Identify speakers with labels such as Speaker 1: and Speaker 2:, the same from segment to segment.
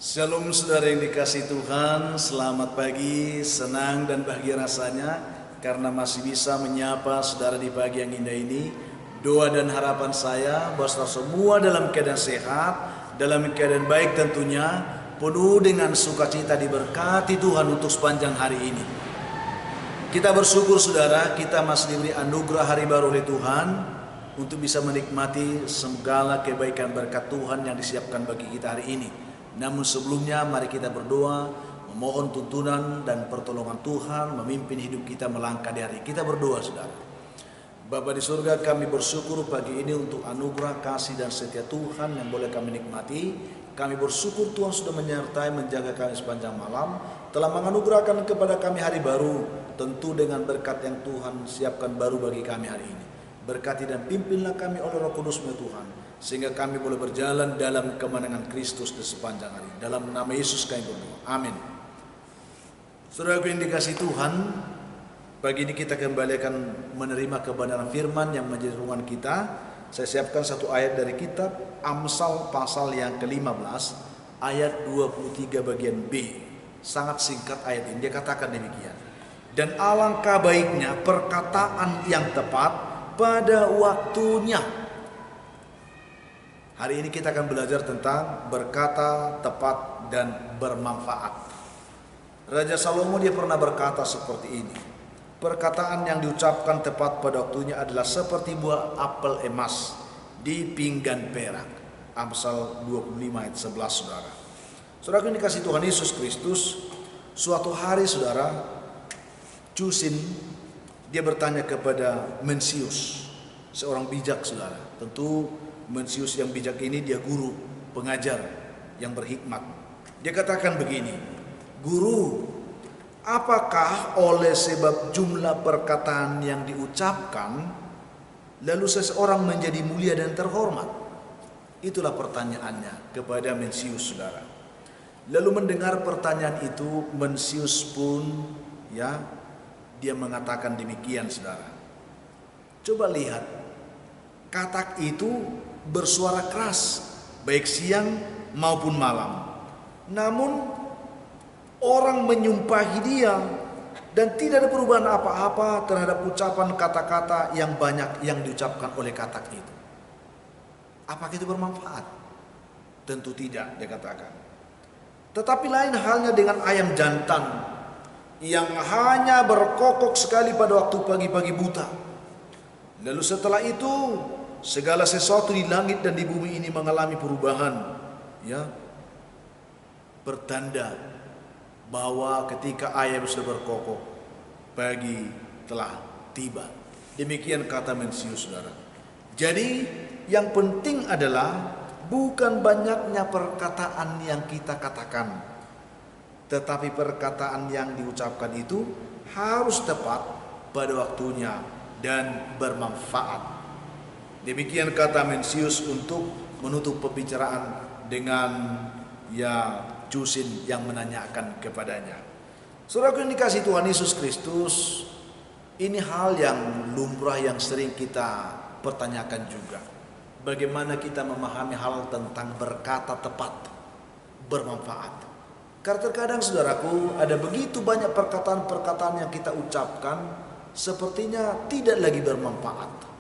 Speaker 1: Shalom saudara yang dikasih Tuhan, selamat pagi, senang dan bahagia rasanya karena masih bisa menyapa saudara di pagi yang indah ini. Doa dan harapan saya bahwa saudara semua dalam keadaan sehat, dalam keadaan baik tentunya, penuh dengan sukacita diberkati Tuhan untuk sepanjang hari ini. Kita bersyukur saudara, kita masih diberi anugerah hari baru oleh Tuhan untuk bisa menikmati segala kebaikan berkat Tuhan yang disiapkan bagi kita hari ini. Namun sebelumnya mari kita berdoa, memohon tuntunan dan pertolongan Tuhan memimpin hidup kita melangkah di hari. Kita berdoa saudara. Bapa di surga, kami bersyukur pagi ini untuk anugerah kasih dan setia Tuhan yang boleh kami nikmati. Kami bersyukur Tuhan sudah menyertai menjaga kami sepanjang malam, telah menganugerahkan kepada kami hari baru, tentu dengan berkat yang Tuhan siapkan baru bagi kami hari ini. Berkati dan pimpinlah kami oleh Roh Kudus-Mu Tuhan, sehingga kami boleh berjalan dalam kemenangan Kristus di sepanjang hari. Dalam nama Yesus kami berdoa. Amin. Saudara yang dikasih Tuhan, pagi ini kita kembali akan menerima kebenaran firman yang menjadi ruangan kita. Saya siapkan satu ayat dari kitab Amsal pasal yang ke-15 ayat 23 bagian B. Sangat singkat ayat ini, dia katakan demikian. Dan alangkah baiknya perkataan yang tepat pada waktunya. Hari ini kita akan belajar tentang berkata tepat dan bermanfaat. Raja Salomo dia pernah berkata seperti ini. Perkataan yang diucapkan tepat pada waktunya adalah seperti buah apel emas di pinggan perak. Amsal 25 ayat 11 saudara. Saudara yang dikasih Tuhan Yesus Kristus, suatu hari saudara, Cusin dia bertanya kepada Mencius, seorang bijak saudara. Tentu Mencius yang bijak ini dia guru, pengajar yang berhikmat. Dia katakan begini, "Guru, apakah oleh sebab jumlah perkataan yang diucapkan lalu seseorang menjadi mulia dan terhormat?" Itulah pertanyaannya kepada Mencius saudara. Lalu mendengar pertanyaan itu, Mencius pun dia mengatakan demikian saudara. Coba lihat, katak itu bersuara keras baik siang maupun malam. Namun orang menyumpahi dia dan tidak ada perubahan apa-apa terhadap ucapan kata-kata yang banyak yang diucapkan oleh katak itu. Apakah itu bermanfaat? Tentu tidak, dia katakan. Tetapi lain halnya dengan ayam jantan yang hanya berkokok sekali pada waktu pagi-pagi buta. Lalu setelah itu segala sesuatu di langit dan di bumi ini mengalami perubahan, bertanda bahwa ketika ayam sudah berkokok, pagi telah tiba. Demikian kata Mencius saudara. Jadi yang penting adalah bukan banyaknya perkataan yang kita katakan, tetapi perkataan yang diucapkan itu harus tepat pada waktunya dan bermanfaat. Demikian kata Mencius untuk menutup pembicaraan dengan Cusin yang menanyakan kepadanya. Saudara yang dikasih Tuhan Yesus Kristus, ini hal yang lumrah yang sering kita pertanyakan juga. Bagaimana kita memahami hal tentang berkata tepat, bermanfaat. Karena terkadang saudaraku ada begitu banyak perkataan-perkataan yang kita ucapkan sepertinya tidak lagi bermanfaat.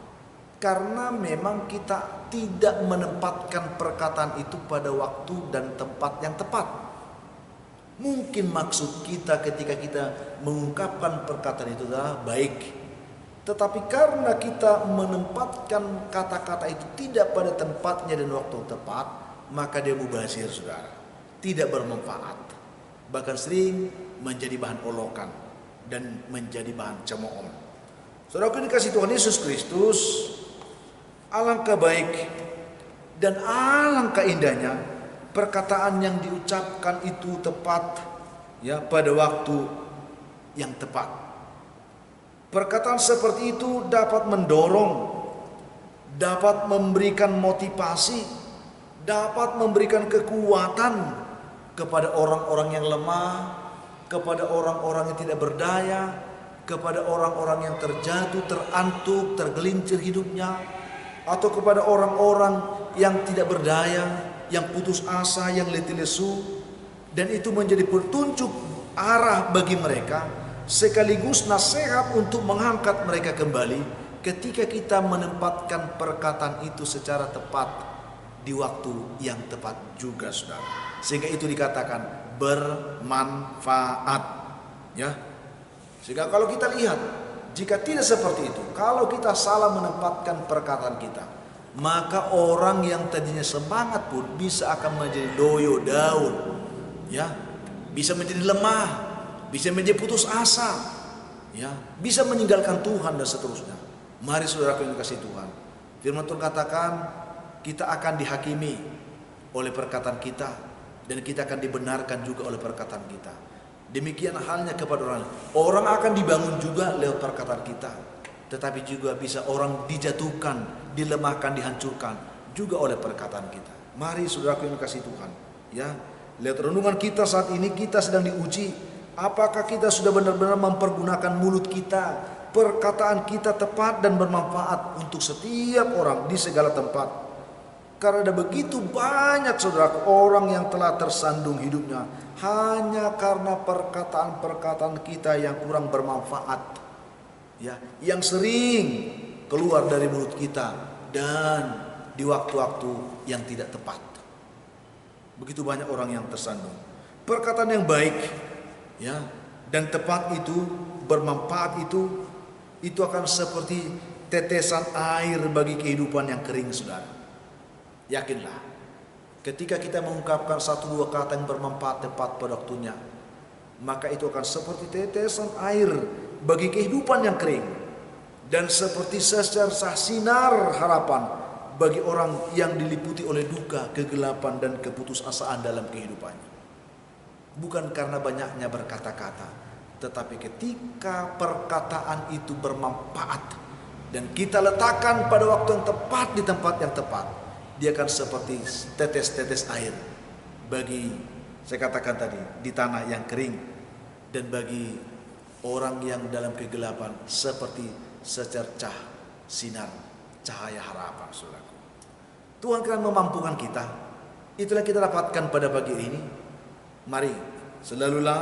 Speaker 1: Karena memang kita tidak menempatkan perkataan itu pada waktu dan tempat yang tepat. Mungkin maksud kita ketika kita mengungkapkan perkataan itu adalah baik. Tetapi karena kita menempatkan kata-kata itu tidak pada tempatnya dan waktu yang tepat, maka dia mubazir saudara. Tidak bermanfaat. Bahkan sering menjadi bahan olokan dan menjadi bahan cemooh. Saudara yang dikasih Tuhan Yesus Kristus, alangkah baik dan alangkah indahnya perkataan yang diucapkan itu tepat pada waktu yang tepat. Perkataan seperti itu dapat mendorong, dapat memberikan motivasi, dapat memberikan kekuatan kepada orang-orang yang lemah, kepada orang-orang yang tidak berdaya, kepada orang-orang yang terjatuh, terantuk, tergelincir hidupnya, atau kepada orang-orang yang tidak berdaya, yang putus asa, yang letih lesu, Dan itu menjadi petunjuk arah bagi mereka, sekaligus nasihat untuk mengangkat mereka kembali ketika kita menempatkan perkataan itu secara tepat di waktu yang tepat juga, saudara. Sehingga itu dikatakan bermanfaat, ya. Sehingga kalau kita lihat, jika tidak seperti itu, kalau kita salah menempatkan perkataan kita, maka orang yang tadinya semangat pun bisa akan menjadi loyo daun, ya, bisa menjadi lemah, bisa menjadi putus asa, ya, bisa meninggalkan Tuhan dan seterusnya. Mari saudaraku yang dikasihi Tuhan, firman Tuhan katakan kita akan dihakimi oleh perkataan kita, dan kita akan dibenarkan juga oleh perkataan kita. Demikian halnya kepada orang. Orang akan dibangun juga lewat perkataan kita, tetapi juga bisa orang dijatuhkan, dilemahkan, dihancurkan juga oleh perkataan kita. Mari saudaraku yang dikasihi Tuhan, ya, lihat renungan kita saat ini, kita sedang diuji. Apakah kita sudah benar-benar mempergunakan mulut kita, perkataan kita tepat dan bermanfaat untuk setiap orang di segala tempat? Karena ada begitu banyak saudara orang yang telah tersandung hidupnya hanya karena perkataan-perkataan kita yang kurang bermanfaat, ya, yang sering keluar dari mulut kita dan di waktu-waktu yang tidak tepat. Begitu banyak orang yang tersandung. Perkataan yang baik, ya, dan tepat itu, bermanfaat itu akan seperti tetesan air bagi kehidupan yang kering, saudara. Yakinlah, ketika kita mengungkapkan satu dua kata yang bermanfaat tepat pada waktunya, maka itu akan seperti tetesan air bagi kehidupan yang kering, dan seperti secercah sinar harapan bagi orang yang diliputi oleh duka, kegelapan, dan keputusasaan dalam kehidupannya. Bukan karena banyaknya berkata-kata, tetapi ketika perkataan itu bermanfaat dan kita letakkan pada waktu yang tepat di tempat yang tepat, dia akan seperti tetes-tetes air bagi, saya katakan tadi, di tanah yang kering, dan bagi orang yang dalam kegelapan seperti secercah sinar cahaya harapan, saudaraku. Tuhan akan memampukan kita. Itulah kita dapatkan pada pagi ini. Mari selalulah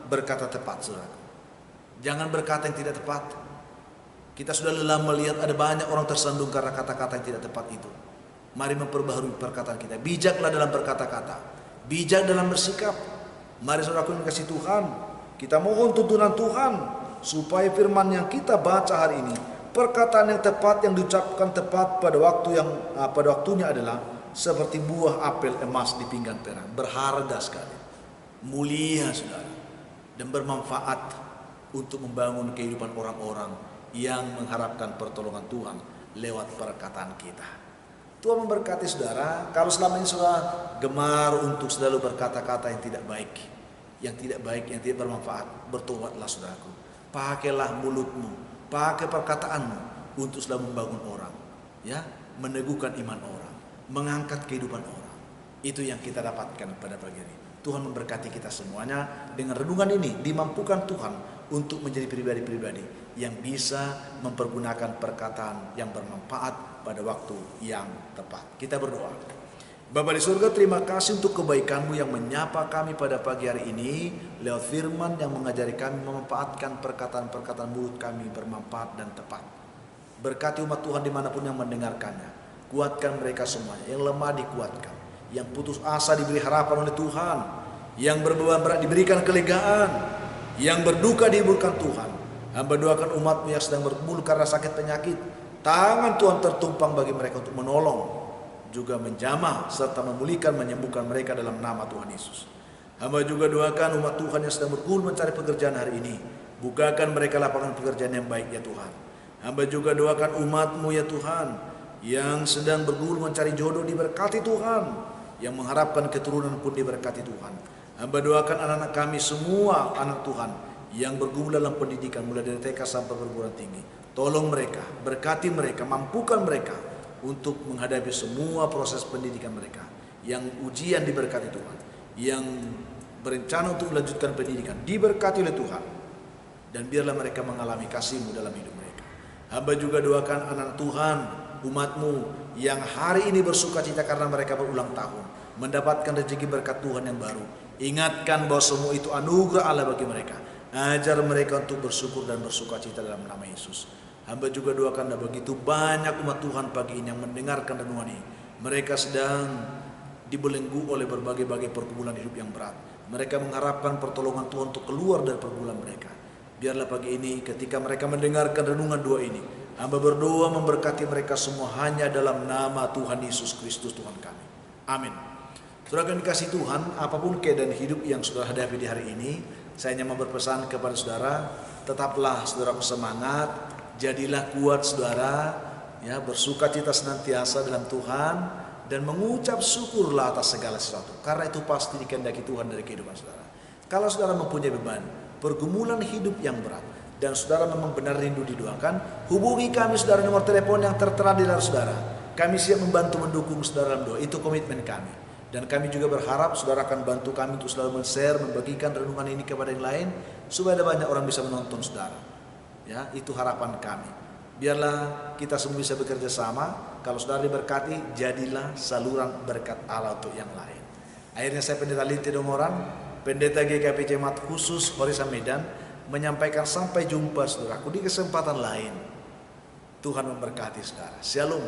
Speaker 1: berkata tepat, saudaraku. Jangan berkata yang tidak tepat. Kita sudah lelah melihat ada banyak orang tersandung karena kata-kata yang tidak tepat itu. Mari memperbaharui perkataan kita. Bijaklah dalam berkata-kata, bijak dalam bersikap. Mari saudaraku yang dikasihi Tuhan, kita mohon tuntunan Tuhan supaya firman yang kita baca hari ini, perkataan yang tepat yang diucapkan tepat pada waktu yang pada waktunya adalah seperti buah apel emas di pinggan perak, berharga sekali, mulia, saudara, dan bermanfaat untuk membangun kehidupan orang-orang yang mengharapkan pertolongan Tuhan lewat perkataan kita. Tuhan memberkati saudara. Kalau selama ini saudara gemar untuk selalu berkata-kata yang tidak baik, yang tidak bermanfaat, bertobatlah saudaraku. Pakailah mulutmu, pakai perkataanmu untuk selalu membangun orang, ya, meneguhkan iman orang, mengangkat kehidupan orang. Itu yang kita dapatkan pada pagi ini. Tuhan memberkati kita semuanya. Dengan renungan ini dimampukan Tuhan untuk menjadi pribadi-pribadi yang bisa mempergunakan perkataan yang bermanfaat pada waktu yang tepat. Kita berdoa. Bapa di surga, terima kasih untuk kebaikan-Mu yang menyapa kami pada pagi hari ini lewat firman yang mengajari kami memanfaatkan perkataan-perkataan mulut kami bermanfaat dan tepat. Berkati umat Tuhan dimanapun yang mendengarkannya. Kuatkan mereka semuanya. Yang lemah dikuatkan, yang putus asa diberi harapan oleh Tuhan, yang berbeban berat diberikan kelegaan, yang berduka dihiburkan Tuhan. Hamba doakan umat-Mu yang sedang bergumul karena sakit penyakit, tangan Tuhan tertumpang bagi mereka untuk menolong, juga menjamah serta memulihkan, menyembuhkan mereka dalam nama Tuhan Yesus. Hamba juga doakan umat Tuhan yang sedang bergumul mencari pekerjaan hari ini, bukakan mereka lapangan pekerjaan yang baik ya Tuhan. Hamba juga doakan umat-Mu ya Tuhan yang sedang bergumul mencari jodoh, diberkati Tuhan. Yang mengharapkan keturunan pun diberkati Tuhan. Hamba doakan anak-anak kami semua, anak Tuhan yang bergumul dalam pendidikan mulai dari TK sampai perguruan tinggi. Tolong mereka, berkati mereka, mampukan mereka untuk menghadapi semua proses pendidikan mereka. Yang ujian diberkati Tuhan, yang berencana untuk melanjutkan pendidikan diberkati oleh Tuhan, dan biarlah mereka mengalami kasih-Mu dalam hidup mereka. Hamba juga doakan anak Tuhan, umat-Mu yang hari ini bersuka cita karena mereka berulang tahun, mendapatkan rezeki berkat Tuhan yang baru. Ingatkan bahwa semua itu anugerah Allah bagi mereka. Ajar mereka untuk bersyukur dan bersukacita dalam nama Yesus. Hamba juga doakan begitu banyak umat Tuhan pagi ini yang mendengarkan renungan ini. Mereka sedang dibelenggu oleh berbagai-bagai pergumulan hidup yang berat. Mereka mengharapkan pertolongan Tuhan untuk keluar dari pergumulan mereka. Biarlah pagi ini ketika mereka mendengarkan renungan doa ini, hamba berdoa memberkati mereka semua hanya dalam nama Tuhan Yesus Kristus Tuhan kami. Amin. Saudara yang dikasihi Tuhan, apapun keadaan hidup yang saudara hadapi di hari ini, saya hanya mau berpesan kepada saudara, tetaplah saudara semangat, jadilah kuat saudara, ya, bersukacita senantiasa dalam Tuhan dan mengucap syukurlah atas segala sesuatu. Karena itu pasti dikehendaki Tuhan dari kehidupan saudara. Kalau saudara mempunyai beban, pergumulan hidup yang berat, dan saudara memang benar rindu didoakan, hubungi kami saudara, nomor telepon yang tertera di layar saudara. Kami siap membantu mendukung saudara dalam doa. Itu komitmen kami. Dan kami juga berharap saudara akan bantu kami untuk selalu men-share, membagikan renungan ini kepada yang lain, supaya ada banyak orang bisa menonton saudara. Ya, itu harapan kami. Biarlah kita semua bisa bekerja sama. Kalau saudara diberkati, jadilah saluran berkat Allah untuk yang lain. Akhirnya saya Pendeta Linti Dongoran, Pendeta GKP Jemaat Khusus Horizon Medan, menyampaikan sampai jumpa saudaraku di kesempatan lain. Tuhan memberkati saudara. Shalom.